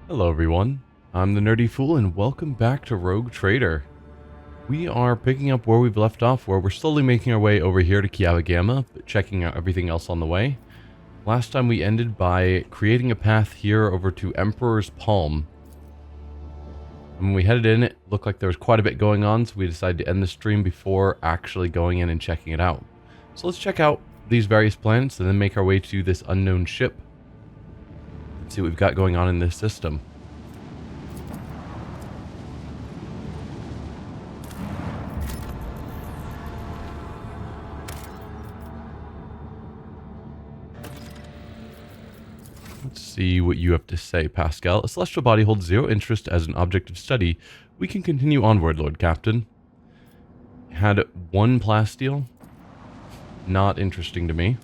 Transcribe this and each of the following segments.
Hello everyone, I'm the Nerdy Fool and welcome back to Rogue Trader. We are picking up where we've left off, where we're slowly making our way over here to Kiabagama, but checking out everything else on the way. Last time we ended by creating a path here over to Emperor's Palm. When we headed in, it looked like there was quite a bit going on, so we decided to end the stream before actually going in and checking it out. So let's check out these various planets and then make our way to this unknown ship. Let's see what we've got going on in this system. Let's see what you have to say, Pascal. A celestial body holds zero interest as an object of study. We can continue onward, Lord Captain. Had one plasteel. Not interesting to me.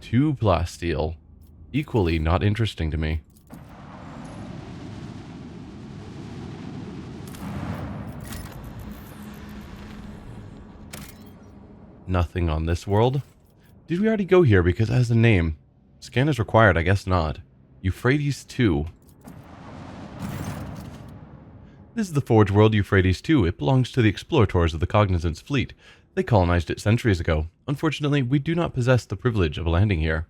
Two plasteel. Equally not interesting to me. Nothing on this world. Did we already go here? Because it has a name. Scan is required, I guess not. Euphrates 2. This is the Forge World Euphrates 2. It belongs to the explorators of the Cognizance fleet. They colonized it centuries ago. Unfortunately, we do not possess the privilege of landing here.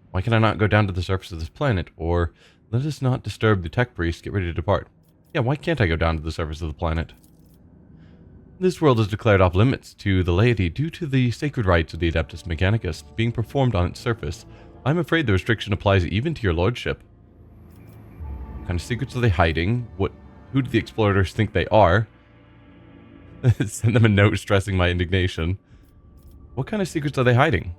Why can I not go down to the surface of this planet? Or, let us not disturb the tech priest, get ready to depart. Yeah, why can't I go down to the surface of the planet? This world is declared off limits to the laity due to the sacred rites of the Adeptus Mechanicus being performed on its surface. I'm afraid the restriction applies even to your lordship. What kind of secrets are they hiding? Who do the explorators think they are? Send them a note stressing my indignation. What kind of secrets are they hiding?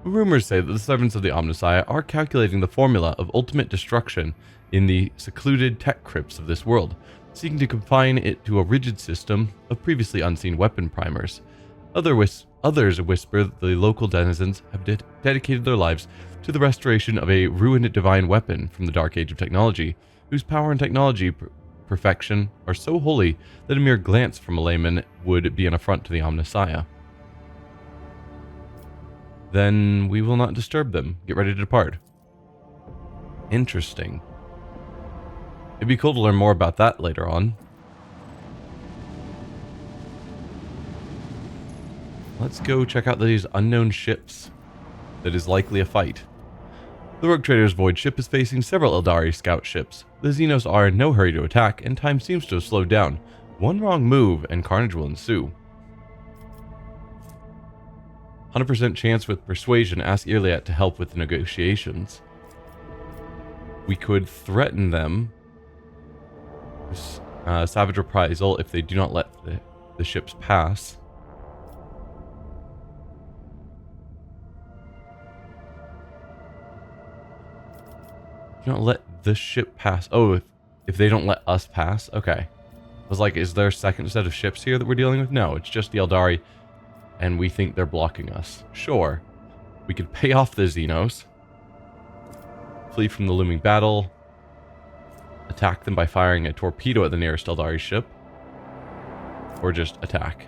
Rumors say that the servants of the Omnissiah are calculating the formula of ultimate destruction in the secluded tech crypts of this world, seeking to confine it to a rigid system of previously unseen weapon primers. Others whisper that the local denizens have dedicated their lives to the restoration of a ruined divine weapon from the dark age of technology, whose power and technology perfection are so holy that a mere glance from a layman would be an affront to the Omnissiah. Then we will not disturb them. Get ready to depart. Interesting. It'd be cool to learn more about that later on. Let's go check out these unknown ships. That is likely a fight. The Rogue Trader's void ship is facing several Eldari scout ships. The xenos are in no hurry to attack, and time seems to have slowed down. One wrong move, and carnage will ensue. 100% chance with persuasion. Ask Iliad to help with the negotiations. We could threaten them. Savage reprisal if they do not let the ships pass. Do not let the ship pass. Oh, if they don't let us pass? Okay. I was like, is there a second set of ships here that we're dealing with? No, it's just the Eldari, and we think they're blocking us. Sure. We could pay off the xenos. Flee from the looming battle. Attack them by firing a torpedo at the nearest Eldari ship. Or just attack.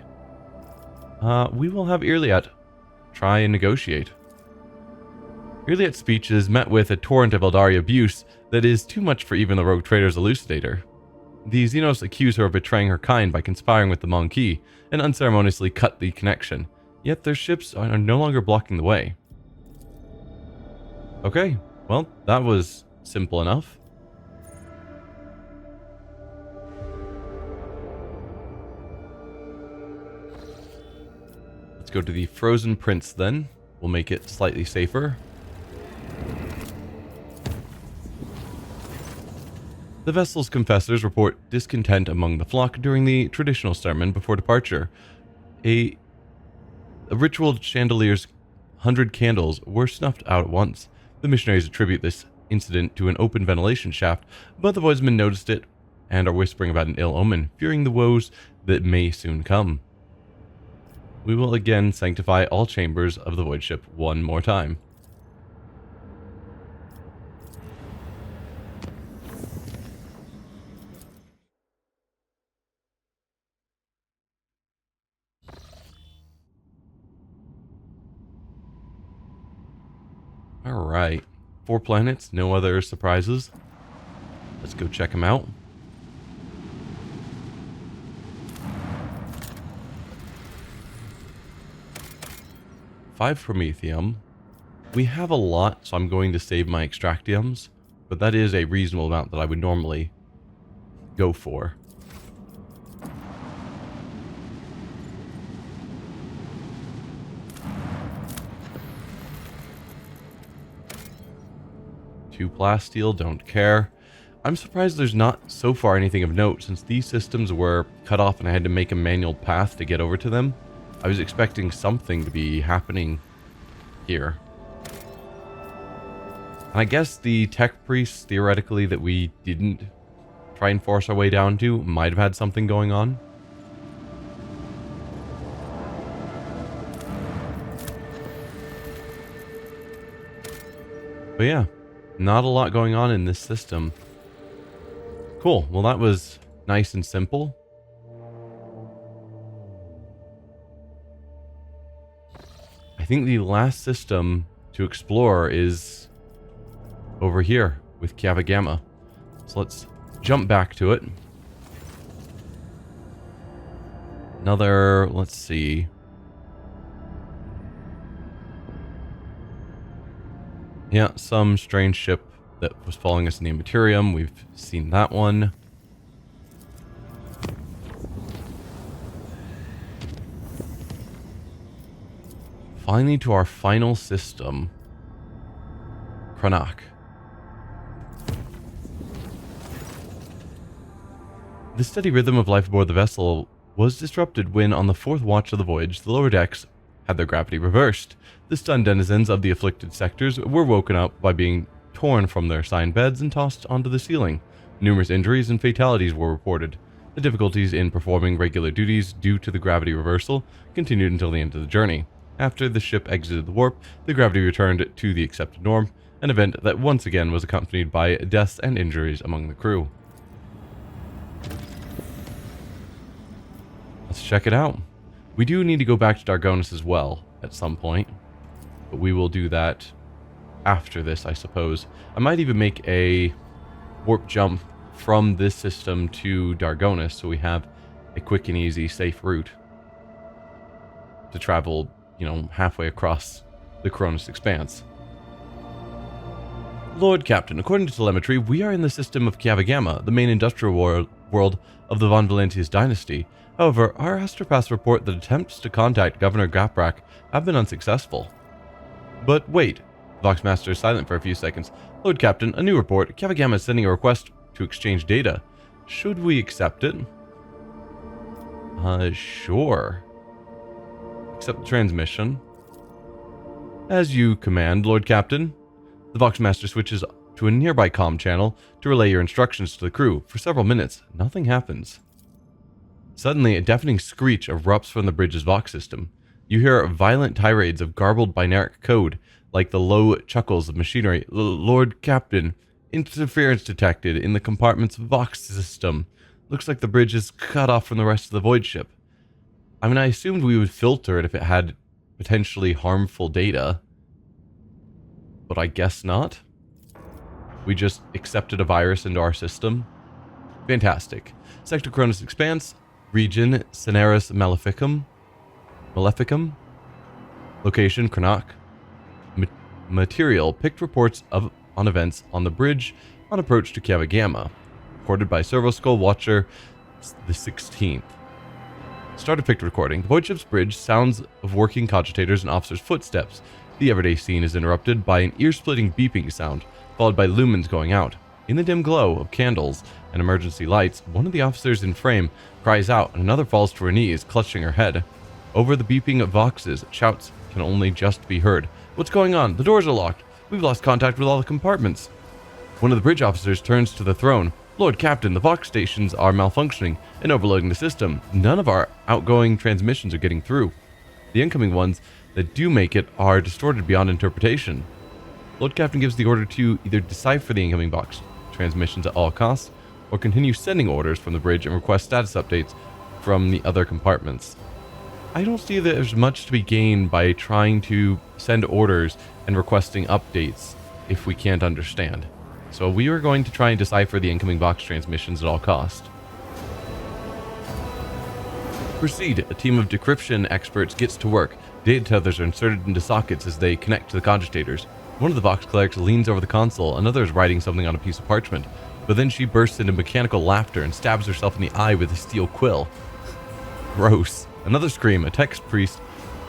We will have Iliad try and negotiate. Iliad's speech is met with a torrent of Eldari abuse that is too much for even the Rogue Trader's elucidator. The Xenos accuse her of betraying her kind by conspiring with the Monkey and unceremoniously cut the connection, yet their ships are no longer blocking the way. Okay, well, that was simple enough. Let's go to the Frozen Prince then. We'll make it slightly safer. The vessel's confessors report discontent among the flock during the traditional sermon before departure. A ritual chandelier's 100 candles were snuffed out at once. The missionaries attribute this incident to an open ventilation shaft, but the voidsmen noticed it and are whispering about an ill omen, fearing the woes that may soon come. We will again sanctify all chambers of the void ship one more time. Alright. 4 planets, no other surprises. Let's go check them out. Five promethium. We have a lot, so I'm going to save my extractiums, but that is a reasonable amount that I would normally go for. Two plasteel, don't care. I'm surprised there's not so far anything of note, since these systems were cut off and I had to make a manual path to get over to them. I was expecting something to be happening here. And I guess the tech priests, theoretically, that we didn't try and force our way down to, might have had something going on. But yeah, not a lot going on in this system. Cool, well that was nice and simple. I think the last system to explore is over here with Kiava Gamma. So let's jump back to it. Another, let's see. Yeah, some strange ship that was following us in the Imperium. We've seen that one. Finally to our final system. Cranach. The steady rhythm of life aboard the vessel was disrupted when, on the 4th watch of the voyage, the lower decks had their gravity reversed. The stunned denizens of the afflicted sectors were woken up by being torn from their assigned beds and tossed onto the ceiling. Numerous injuries and fatalities were reported. The difficulties in performing regular duties due to the gravity reversal continued until the end of the journey. After the ship exited the warp, the gravity returned to the accepted norm, an event that once again was accompanied by deaths and injuries among the crew. Let's check it out. We do need to go back to Dargonus as well at some point, but we will do that after this, I suppose. I might even make a warp jump from this system to Dargonus so we have a quick and easy, safe route to travel, you know, halfway across the Koronus Expanse. Lord Captain, according to telemetry, we are in the system of Kiava Gamma, the main industrial world of the Von Valentius dynasty. However, our astropaths report that attempts to contact Governor Gaprak have been unsuccessful. But wait, the Voxmaster is silent for a few seconds. Lord Captain, a new report. Kiava Gamma is sending a request to exchange data. Should we accept it? Sure. Accept the transmission. As you command, Lord Captain. The Voxmaster switches to a nearby comm channel to relay your instructions to the crew. For several minutes, nothing happens. Suddenly, a deafening screech erupts from the bridge's Vox system. You hear violent tirades of garbled binaric code, like the low chuckles of machinery. Lord Captain, interference detected in the compartment's Vox system. Looks like the bridge is cut off from the rest of the void ship. I mean, I assumed we would filter it if it had potentially harmful data, but I guess not. We just accepted a virus into our system. Fantastic. Sector Koronus Expanse, region Cineris Maleficum, location Cranach, material picked reports on events on the bridge on approach to Kiava Gamma, recorded by Servo Skull Watcher the 16th. Start a picked recording. The void ship's bridge, sounds of working cogitators and officers' footsteps. The everyday scene is interrupted by an ear-splitting beeping sound, followed by lumens going out. In the dim glow of candles and emergency lights, one of the officers in frame cries out and another falls to her knees, clutching her head. Over the beeping of voxes, shouts can only just be heard. What's going on? The doors are locked. We've lost contact with all the compartments. One of the bridge officers turns to the throne. Lord Captain, the Vox stations are malfunctioning and overloading the system. None of our outgoing transmissions are getting through. The incoming ones that do make it are distorted beyond interpretation. Lord Captain gives the order to either decipher the incoming Vox transmissions at all costs, or continue sending orders from the bridge and request status updates from the other compartments. I don't see that there's much to be gained by trying to send orders and requesting updates if we can't understand. So we are going to try and decipher the incoming box transmissions at all cost. Proceed. A team of decryption experts gets to work. Data tethers are inserted into sockets as they connect to the cogitators. One of the Vox clerics leans over the console, another is writing something on a piece of parchment, but then she bursts into mechanical laughter and stabs herself in the eye with a steel quill. Gross. Another scream. A text priest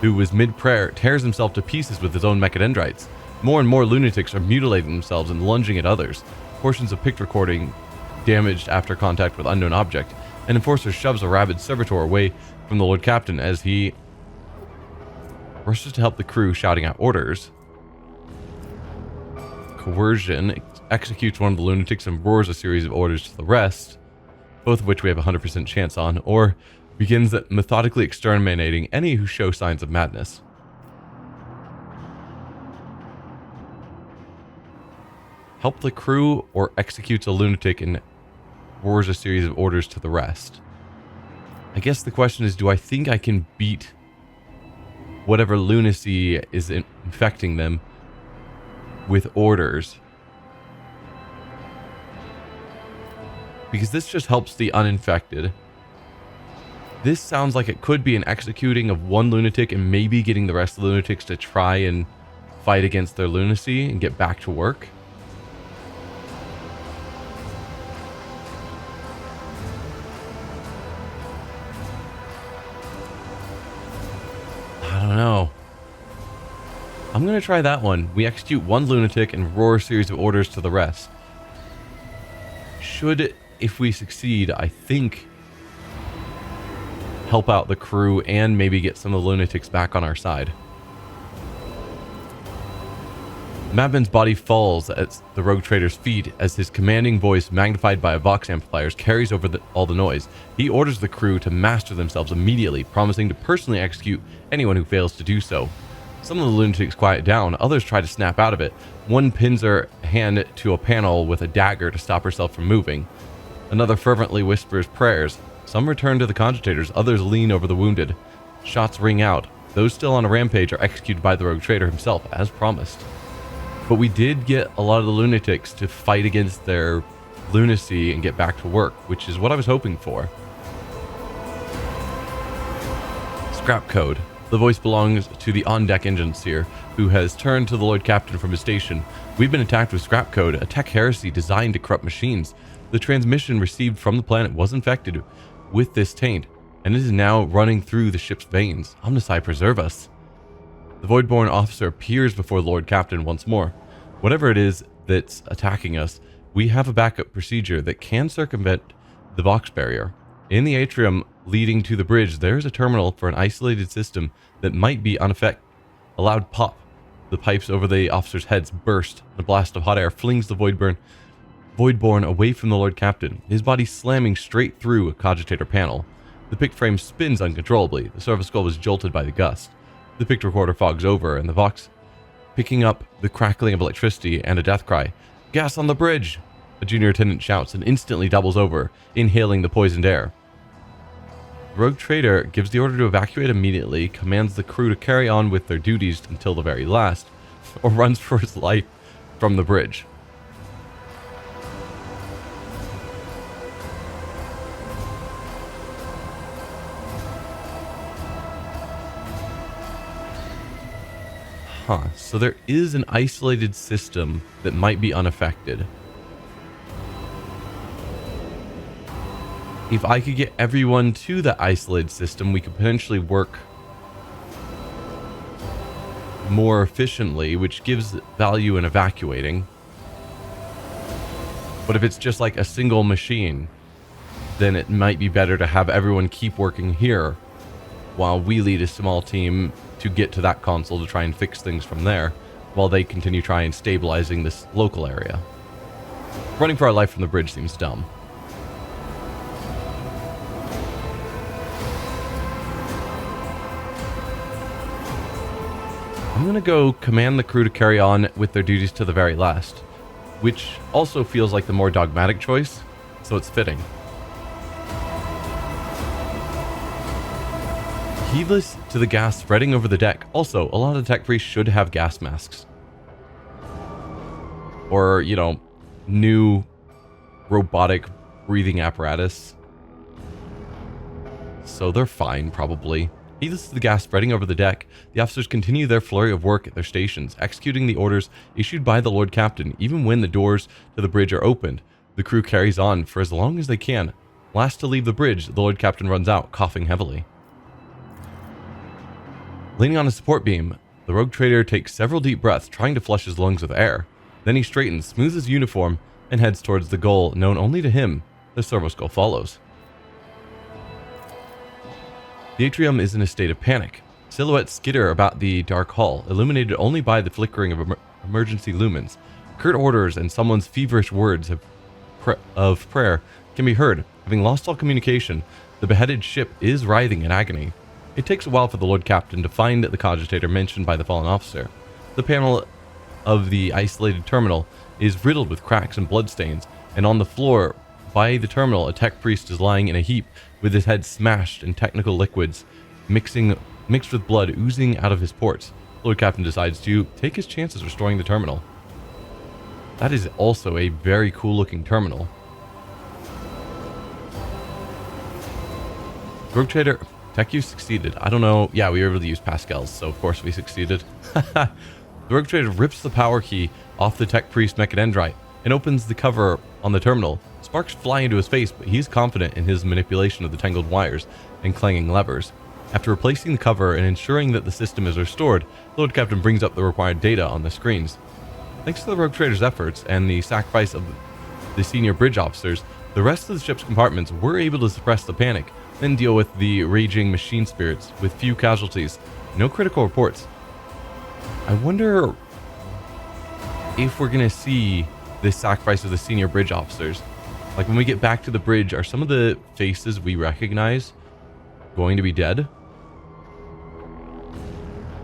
who was mid-prayer tears himself to pieces with his own mechadendrites. More and more lunatics are mutilating themselves and lunging at others. Portions of pict recording damaged after contact with unknown object. An enforcer shoves a rabid servitor away from the Lord Captain as he rushes to help the crew, shouting out orders. Coercion executes one of the lunatics and roars a series of orders to the rest, both of which we have a 100% chance on, or begins methodically exterminating any who show signs of madness. Help the crew or executes a lunatic and roars a series of orders to the rest. I guess the question is, do I think I can beat whatever lunacy is infecting them with orders? Because this just helps the uninfected. This sounds like it could be an executing of one lunatic and maybe getting the rest of the lunatics to try and fight against their lunacy and get back to work. I don't know. I'm going to try that one. We execute one lunatic and roar a series of orders to the rest. Should, if we succeed, I think, help out the crew and maybe get some of the lunatics back on our side. Madman's body falls at the rogue trader's feet as his commanding voice, magnified by a Vox amplifiers, carries over all the noise. He orders the crew to master themselves immediately, promising to personally execute anyone who fails to do so. Some of the lunatics quiet down, others try to snap out of it. One pins her hand to a panel with a dagger to stop herself from moving. Another fervently whispers prayers. Some return to the cogitators, others lean over the wounded. Shots ring out. Those still on a rampage are executed by the rogue trader himself, as promised. But we did get a lot of the lunatics to fight against their lunacy and get back to work, which is what I was hoping for. Scrap code. The voice belongs to the on-deck engineer, who has turned to the Lord Captain from his station. We've been attacked with scrap code, a tech heresy designed to corrupt machines. The transmission received from the planet was infected with this taint, and it is now running through the ship's veins. Omnicide preserve us. The Voidborn officer appears before the Lord Captain once more. Whatever it is that's attacking us, we have a backup procedure that can circumvent the Vox barrier. In the atrium leading to the bridge, there is a terminal for an isolated system that might be unaffected. A loud pop. The pipes over the officers' heads burst, and a blast of hot air flings the Voidborn away from the Lord Captain, his body slamming straight through a cogitator panel. The pict frame spins uncontrollably. The surface skull was jolted by the gust. The pict recorder fogs over, and the Vox picking up the crackling of electricity and a death cry. Gas on the bridge! A junior attendant shouts and instantly doubles over, inhaling the poisoned air. The rogue trader gives the order to evacuate immediately, commands the crew to carry on with their duties until the very last, or runs for his life from the bridge. So there is an isolated system that might be unaffected. If I could get everyone to the isolated system, we could potentially work more efficiently, which gives value in evacuating. But if it's just like a single machine, then it might be better to have everyone keep working here while we lead a small team to get to that console to try and fix things from there, while they continue trying stabilizing this local area. Running for our life from the bridge seems dumb. I'm gonna go command the crew to carry on with their duties to the very last, which also feels like the more dogmatic choice, so it's fitting. Heedless to the gas spreading over the deck. Also, a lot of tech priests should have gas masks. Or, you know, new robotic breathing apparatus. So they're fine, probably. Heedless to the gas spreading over the deck, the officers continue their flurry of work at their stations, executing the orders issued by the Lord Captain. Even when the doors to the bridge are opened, the crew carries on for as long as they can. Last to leave the bridge, the Lord Captain runs out, coughing heavily. Leaning on a support beam, the rogue trader takes several deep breaths, trying to flush his lungs with air. Then he straightens, smooths his uniform, and heads towards the goal known only to him. The servo-skull follows. The atrium is in a state of panic. Silhouettes skitter about the dark hall, illuminated only by the flickering of emergency lumens. Curt orders and someone's feverish words of prayer can be heard. Having lost all communication, the beheaded ship is writhing in agony. It takes a while for the Lord Captain to find the cogitator mentioned by the fallen officer. The panel of the isolated terminal is riddled with cracks and bloodstains, and on the floor by the terminal, a tech priest is lying in a heap with his head smashed and technical liquids mixed with blood oozing out of his ports. The Lord Captain decides to take his chances restoring the terminal. That is also a very cool looking terminal. Rogue Trader, tech use succeeded. I don't know. Yeah, we were able to use Pascals, so of course we succeeded. The Rogue Trader rips the power key off the tech priest mechadendrite and opens the cover on the terminal. Sparks fly into his face, but he's confident in his manipulation of the tangled wires and clanging levers. After replacing the cover and ensuring that the system is restored, the Lord Captain brings up the required data on the screens. Thanks to the Rogue Trader's efforts and the sacrifice of the senior bridge officers, the rest of the ship's compartments were able to suppress the panic, then deal with the raging machine spirits with few casualties. No critical reports. I wonder if we're going to see this sacrifice of the senior bridge officers. Like when we get back to the bridge, are some of the faces we recognize going to be dead?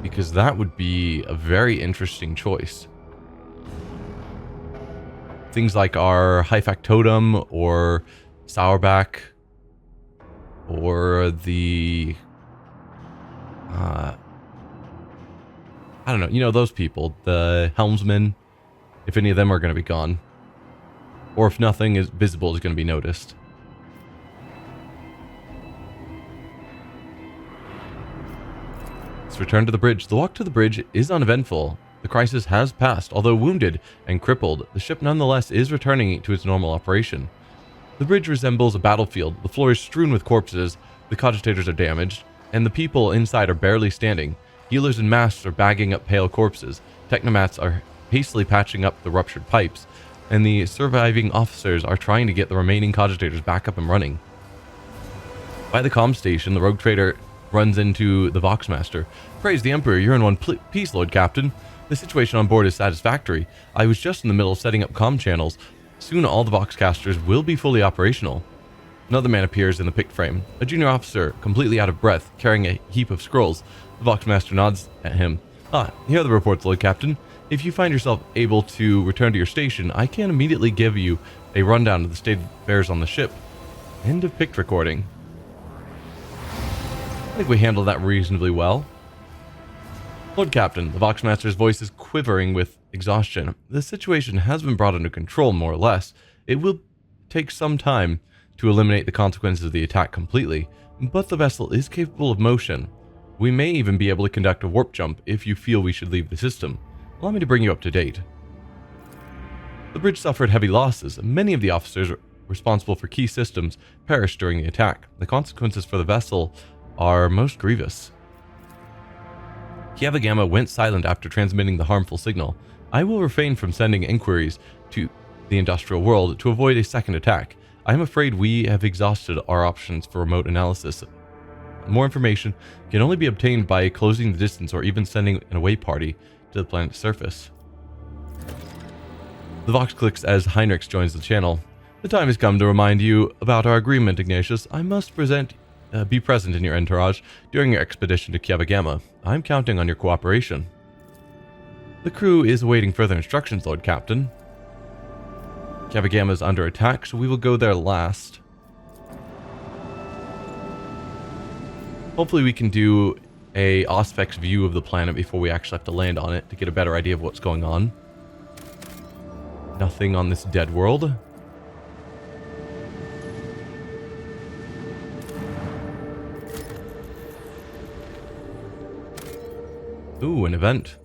Because that would be a very interesting choice. Things like our high factotum or Sourback or the I don't know, you know, those people, the helmsmen, if any of them are going to be gone, or if nothing is visible is going to be noticed. Let's return to the bridge. The walk to the bridge is uneventful. The crisis has passed. Although wounded and crippled, the ship nonetheless is returning to its normal operation. The bridge resembles a battlefield. The floor is strewn with corpses, the cogitators are damaged, and the people inside are barely standing. Healers in masks are bagging up pale corpses. Technomats are hastily patching up the ruptured pipes, and the surviving officers are trying to get the remaining cogitators back up and running. By the comm station, the Rogue Trader runs into the Voxmaster. Praise the Emperor, you're in one piece, Lord Captain. The situation on board is satisfactory. I was just in the middle of setting up comm channels. Soon all the Voxcasters will be fully operational. Another man appears in the pict frame, a junior officer, completely out of breath, carrying a heap of scrolls. The Voxmaster nods at him. Here are the reports, Lord Captain. If you find yourself able to return to your station, I can immediately give you a rundown of the state of affairs on the ship. End of pict recording. I think we handled that reasonably well. Lord Captain, the Voxmaster's voice is quivering with exhaustion. The situation has been brought under control, more or less. It will take some time to eliminate the consequences of the attack completely, but the vessel is capable of motion. We may even be able to conduct a warp jump if you feel we should leave the system. Allow me to bring you up to date. The bridge suffered heavy losses. Many of the officers responsible for key systems perished during the attack. The consequences for the vessel are most grievous. Kiava Gamma went silent after transmitting the harmful signal. I will refrain from sending inquiries to the industrial world to avoid a second attack. I am afraid we have exhausted our options for remote analysis. More information can only be obtained by closing the distance or even sending an away party to the planet's surface. The Vox clicks as Heinrichs joins the channel. The time has come to remind you about our agreement, Ignatius. I must be present in your entourage during your expedition to Kiava Gamma. I'm counting on your cooperation. The crew is awaiting further instructions, Lord Captain. Kiava Gamma is under attack, so we will go there last. Hopefully we can do a Auspex view of the planet before we actually have to land on it to get a better idea of what's going on. Nothing on this dead world. Ooh, an event.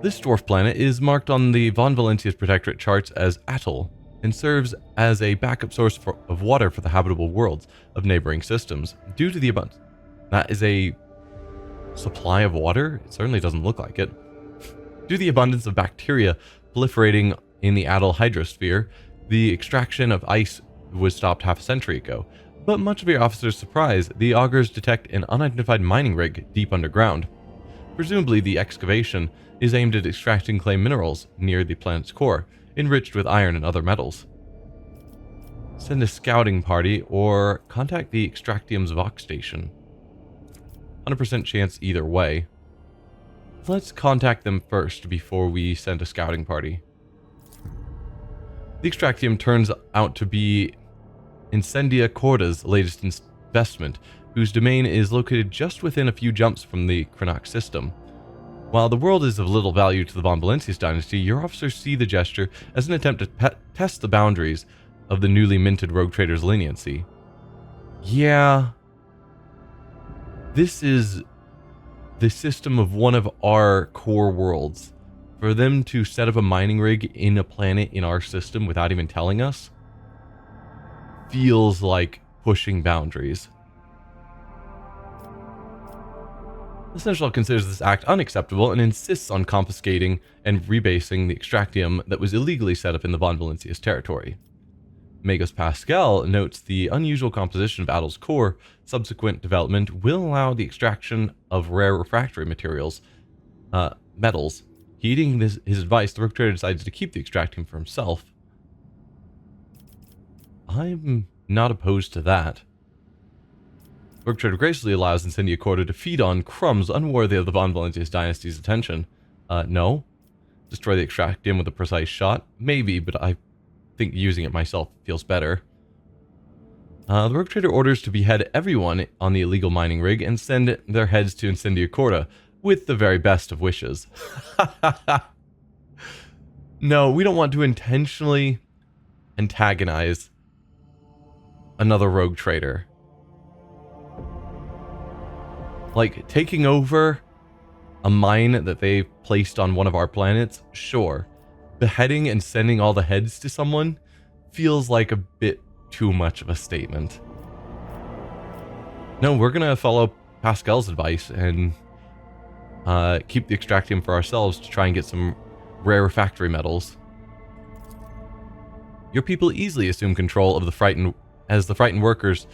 This dwarf planet is marked on the Von Valentius Protectorate charts as Atoll, and serves as a backup source of water for the habitable worlds of neighboring systems. Due to the abundance, that is a supply of water? It certainly doesn't look like it. Due to the abundance of bacteria proliferating in the Atoll hydrosphere, the extraction of ice was stopped half a century ago. But much of your officer's surprise, the augurs detect an unidentified mining rig deep underground. Presumably, the excavation is aimed at extracting clay minerals near the planet's core, enriched with iron and other metals. Send a scouting party or contact the Extractium's Vox station. 100% chance either way. Let's contact them first before we send a scouting party. The Extractium turns out to be Incendia Corda's latest investment, whose domain is located just within a few jumps from the Krenak system. While the world is of little value to the Von Valentius dynasty, your officers see the gesture as an attempt to test the boundaries of the newly minted rogue trader's leniency. Yeah. This is the system of one of our core worlds. For them to set up a mining rig in a planet in our system without even telling us feels like pushing boundaries. The Seneschal considers this act unacceptable and insists on confiscating and rebasing the Extractium that was illegally set up in the Von Valentius territory. Magos Pascal notes the unusual composition of Atoll's core. Subsequent development will allow the extraction of rare refractory metals. Heeding his advice, the rogue trader decides to keep the Extractium for himself. I'm not opposed to that. Rogue trader graciously allows Incendia Corda to feed on crumbs unworthy of the Von Valentius dynasty's attention. No. Destroy the Extractium with a precise shot? Maybe, but I think using it myself feels better. The rogue trader orders to behead everyone on the illegal mining rig and send their heads to Incendia Corda with the very best of wishes. No, we don't want to intentionally antagonize another rogue trader. Like, taking over a mine that they've placed on one of our planets, sure. Beheading and sending all the heads to someone feels like a bit too much of a statement. No, we're gonna follow Pascal's advice and keep the Extractium for ourselves to try and get some rare refractory metals. Your people easily assume control of the frightened workers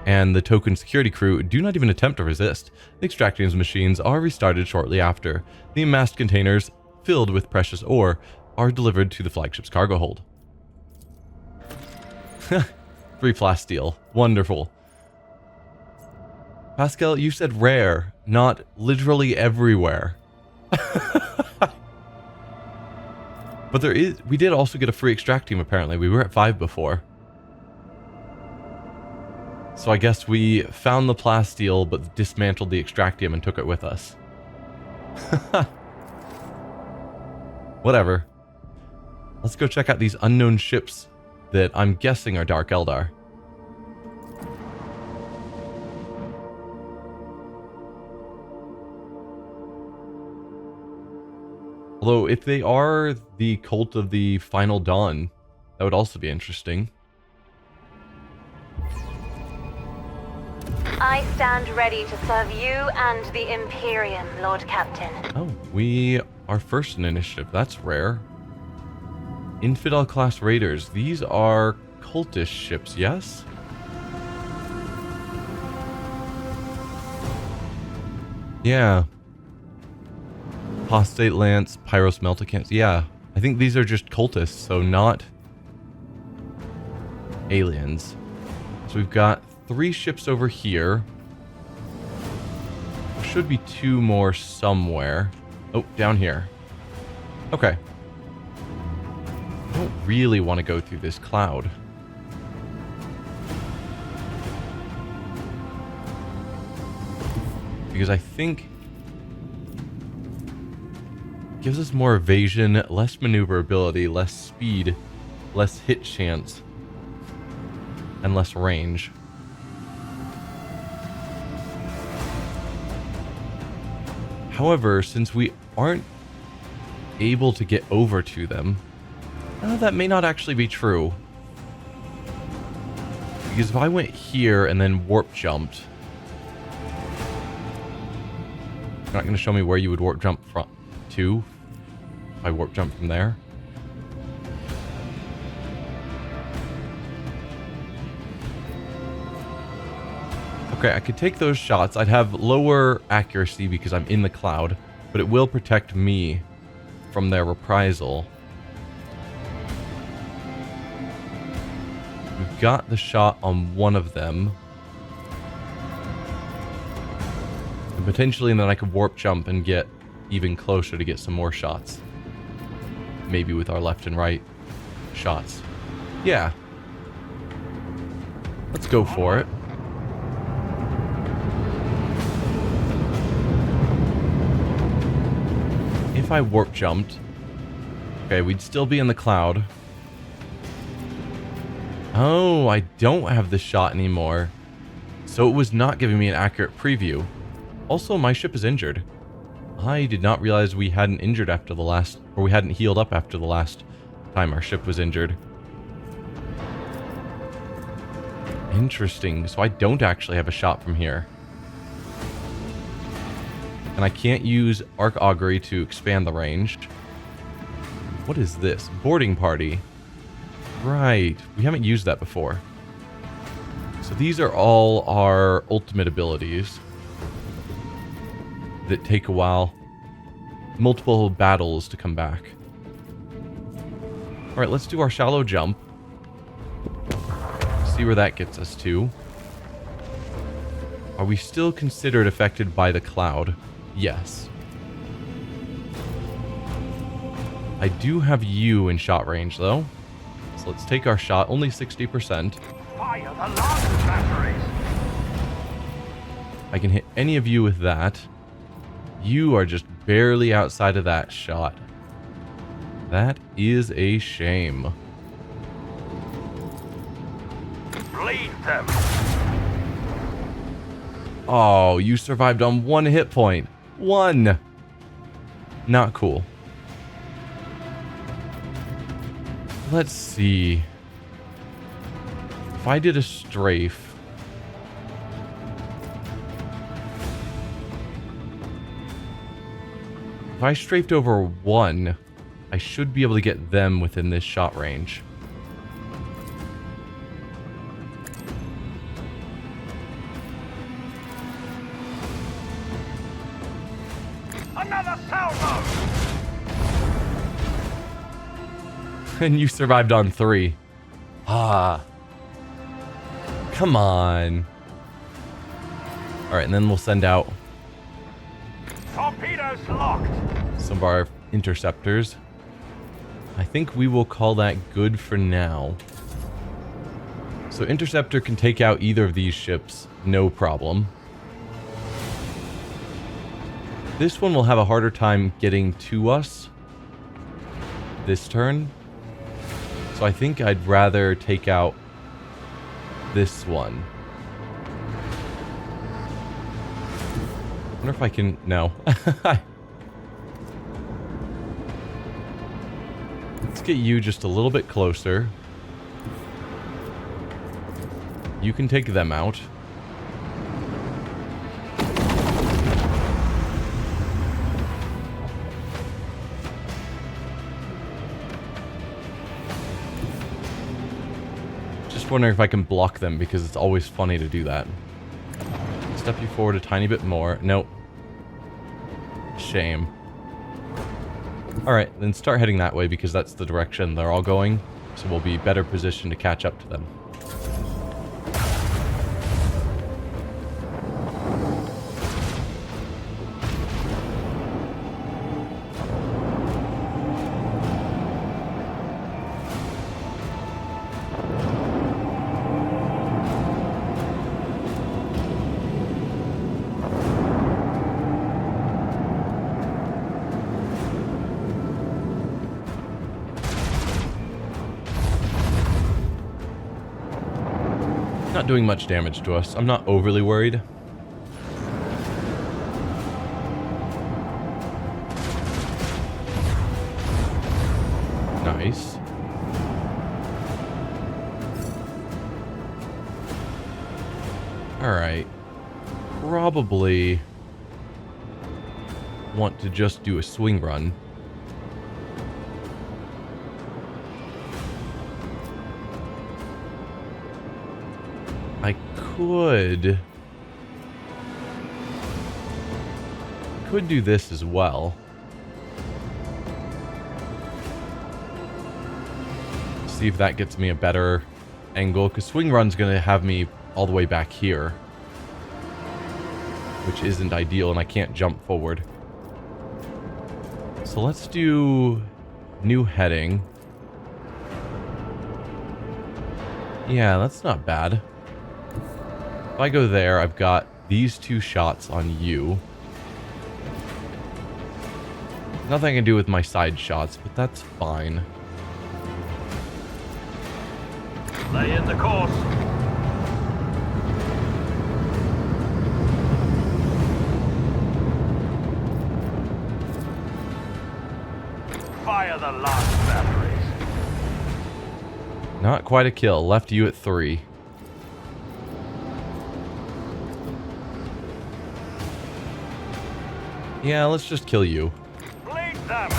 and the token security crew do not even attempt to resist. The Extractium's machines are restarted shortly after. The amassed containers, filled with precious ore, are delivered to the flagship's cargo hold. 3 plasteel. Wonderful. Pascal, you said rare, not literally everywhere. But we did also get a free Extractium apparently. We were at 5 before. So I guess we found the plasteel, but dismantled the Extractium and took it with us. Whatever. Let's go check out these unknown ships that I'm guessing are Dark Eldar. Although, if they are the cult of the Final Dawn, that would also be interesting. I stand ready to serve you and the Imperium, Lord Captain. Oh, we are first in initiative. That's rare. Infidel class raiders. These are cultish ships, yes? Yeah. Apostate Lance, Pyros Melticans. Yeah, I think these are just cultists, so not aliens. So we've got 3 ships over here. There should be 2 more somewhere. Oh, down here. Okay. I don't really want to go through this cloud. Because I think it gives us more evasion, less maneuverability, less speed, less hit chance, and less range. However, since we aren't able to get over to them, that may not actually be true. Because if I went here and then warp jumped, you're not going to show me where you would warp jump from to if I warp jump from there. Okay, I could take those shots. I'd have lower accuracy because I'm in the cloud, but it will protect me from their reprisal. We've got the shot on one of them. And potentially then I could warp jump and get even closer to get some more shots. Maybe with our left and right shots. Yeah. Let's go for it. If I warp jumped, okay, we'd still be in the cloud. Oh, I don't have the shot anymore. So it was not giving me an accurate preview. Also, my ship is injured. I did not realize we hadn't injured after the last, or we hadn't healed up after the last time our ship was injured. Interesting. So I don't actually have a shot from here. And I can't use arc augury to expand the range. What is this? Boarding party. Right. We haven't used that before. So these are all our ultimate abilities that take a while. Multiple battles to come back. Alright, let's do our shallow jump. See where that gets us to. Are we still considered affected by the cloud? Yes. I do have you in shot range, though. So let's take our shot. Only 60%. Fire the launch batteries. I can hit any of you with that. You are just barely outside of that shot. That is a shame. Bleed them. Oh, you survived on 1 hit point. 1. Not cool. Let's see. If I did a strafe. If I strafed over 1, I should be able to get them within this shot range. Another salvo. And you survived on 3. Ah. Come on. Alright, and then we'll send out Torpedoes locked. some of our interceptors. I think we will call that good for now. So interceptor can take out either of these ships, no problem. This one will have a harder time getting to us this turn. So I think I'd rather take out this one. I wonder if I can... No. Let's get you just a little bit closer. You can take them out. Just wondering if I can block them because it's always funny to do that. Step you forward a tiny bit more. Nope. Shame. Alright, then start heading that way because that's the direction they're all going. So we'll be better positioned to catch up to them. Not doing much damage to us. I'm not overly worried. Nice. Alright. Probably want to just do a swing run. I could do this as well. See if that gets me a better angle, because swing run's going to have me all the way back here, which isn't ideal, and I can't jump forward. So let's do new heading. Yeah, that's not bad. If I go there, I've got these 2 shots on you. Nothing I can do with my side shots, but that's fine. Lay in the course. Fire the last batteries. Not quite a kill. Left you at 3. Yeah, let's just kill you. Bleed them.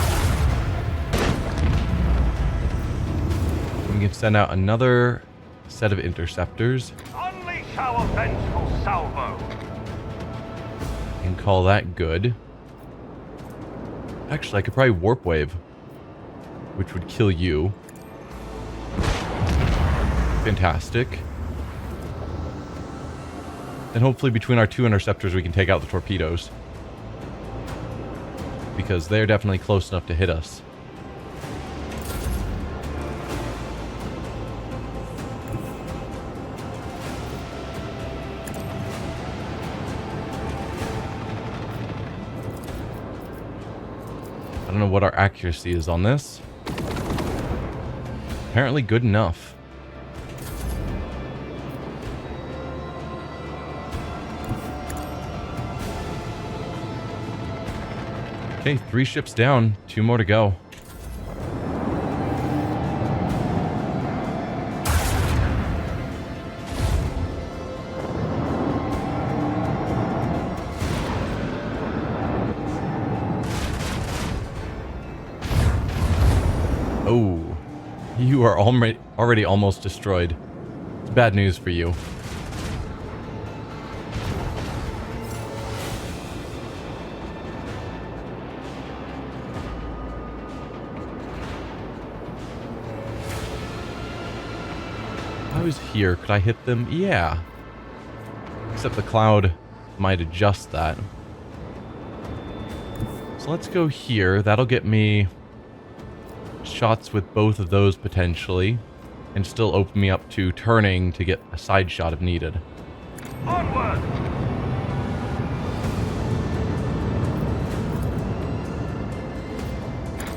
We can send out another set of interceptors Unleash our vengeful salvo. and call that good. Actually, I could probably warp wave, which would kill you. Fantastic. And hopefully between our 2 interceptors we can take out the torpedoes, because they're definitely close enough to hit us. I don't know what our accuracy is on this. Apparently good enough. Okay, 3 ships down, 2 more to go. Oh, you are already almost destroyed. It's bad news for you. If I was here, could I hit them? Yeah. Except the cloud might adjust that. So let's go here. That'll get me shots with both of those potentially, and still open me up to turning to get a side shot if needed. Onward.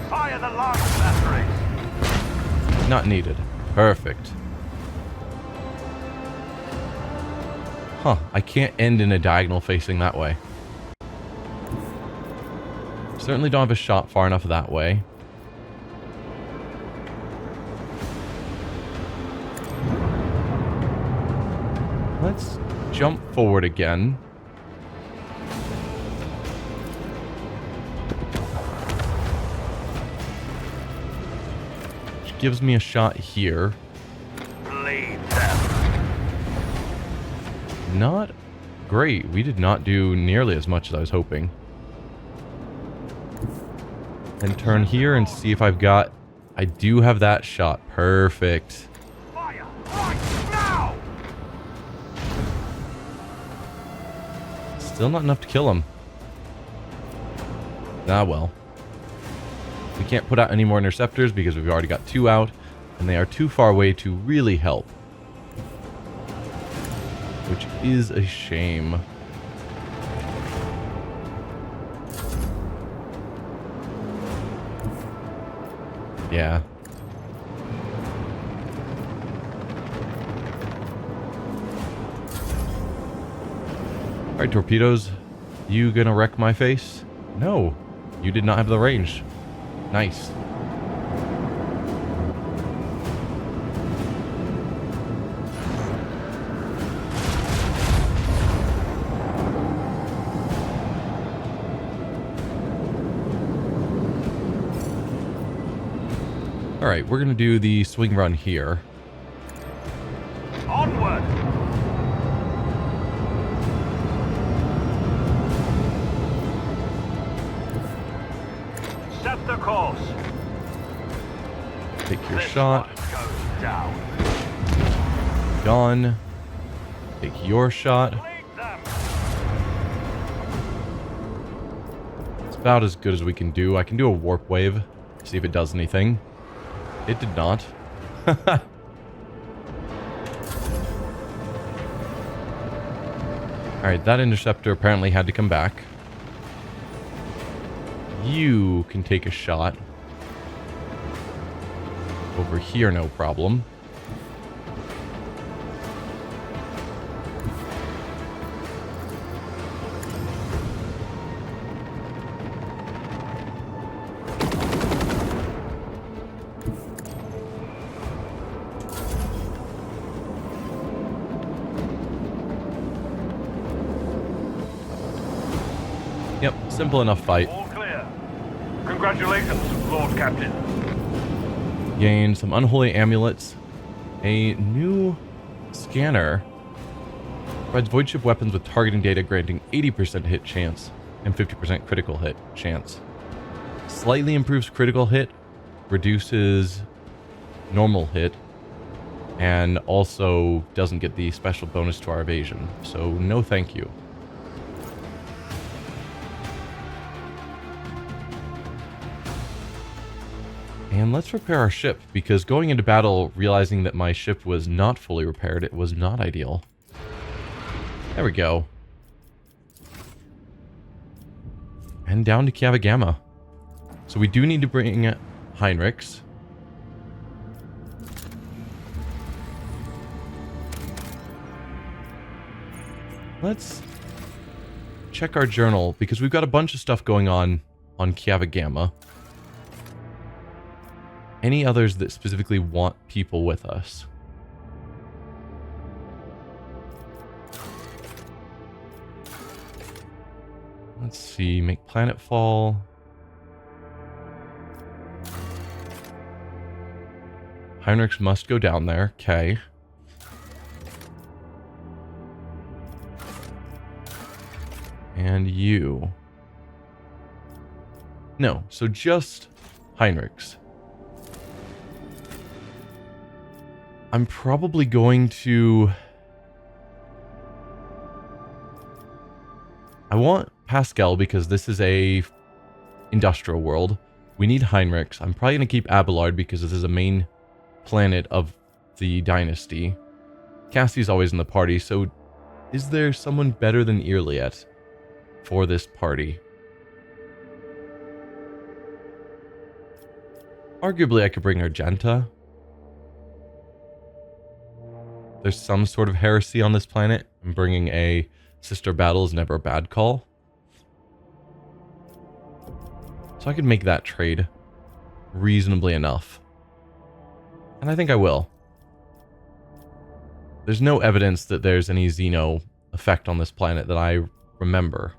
Fire the large batteries. Not needed. Perfect. Huh, I can't end in a diagonal facing that way. Certainly don't have a shot far enough that way. Let's jump forward again. Which gives me a shot here. Bleed them. Not great. We did not do nearly as much as I was hoping. And turn here and see if I've got... I do have that shot. Perfect. Fire right now. Still not enough to kill him. Ah, well. We can't put out any more interceptors because we've already got 2 out, and they are too far away to really help. Which is a shame. Yeah. Alright, torpedoes. You gonna wreck my face? No. You did not have the range. Nice. Alright, we're gonna do the swing run here. Onward! Set the course. Take your This shot. one goes down. Gone. Take your shot. Lead them. It's about as good as we can do. I can do a warp wave. See if it does anything. It did not. Alright, that interceptor apparently had to come back. You can take a shot. Over here, no problem. Yep, simple enough fight. All clear. Congratulations, Lord Captain. Gain some unholy amulets. A new scanner. Provides voidship weapons with targeting data granting 80% hit chance and 50% critical hit chance. Slightly improves critical hit, reduces normal hit, and also doesn't get the special bonus to our evasion. So no thank you. And let's repair our ship, because going into battle, realizing that my ship was not fully repaired, it was not ideal. There we go. And down to Cavagama. So we do need to bring Heinrichs. Let's check our journal, because we've got a bunch of stuff going on Cavagama. Any others that specifically want people with us? Let's see, make planetfall. Heinrichs must go down there, okay. And you. No, so just Heinrichs. I'm probably going to... I want Pascal because this is a industrial world. We need Heinrichs. I'm probably going to keep Abelard because this is a main planet of the dynasty. Cassie's always in the party, so is there someone better than Irliet for this party? Arguably, I could bring Argenta. There's some sort of heresy on this planet, and bringing a sister battle is never a bad call. So I could make that trade reasonably enough. And I think I will. There's no evidence that there's any xeno effect on this planet that I remember.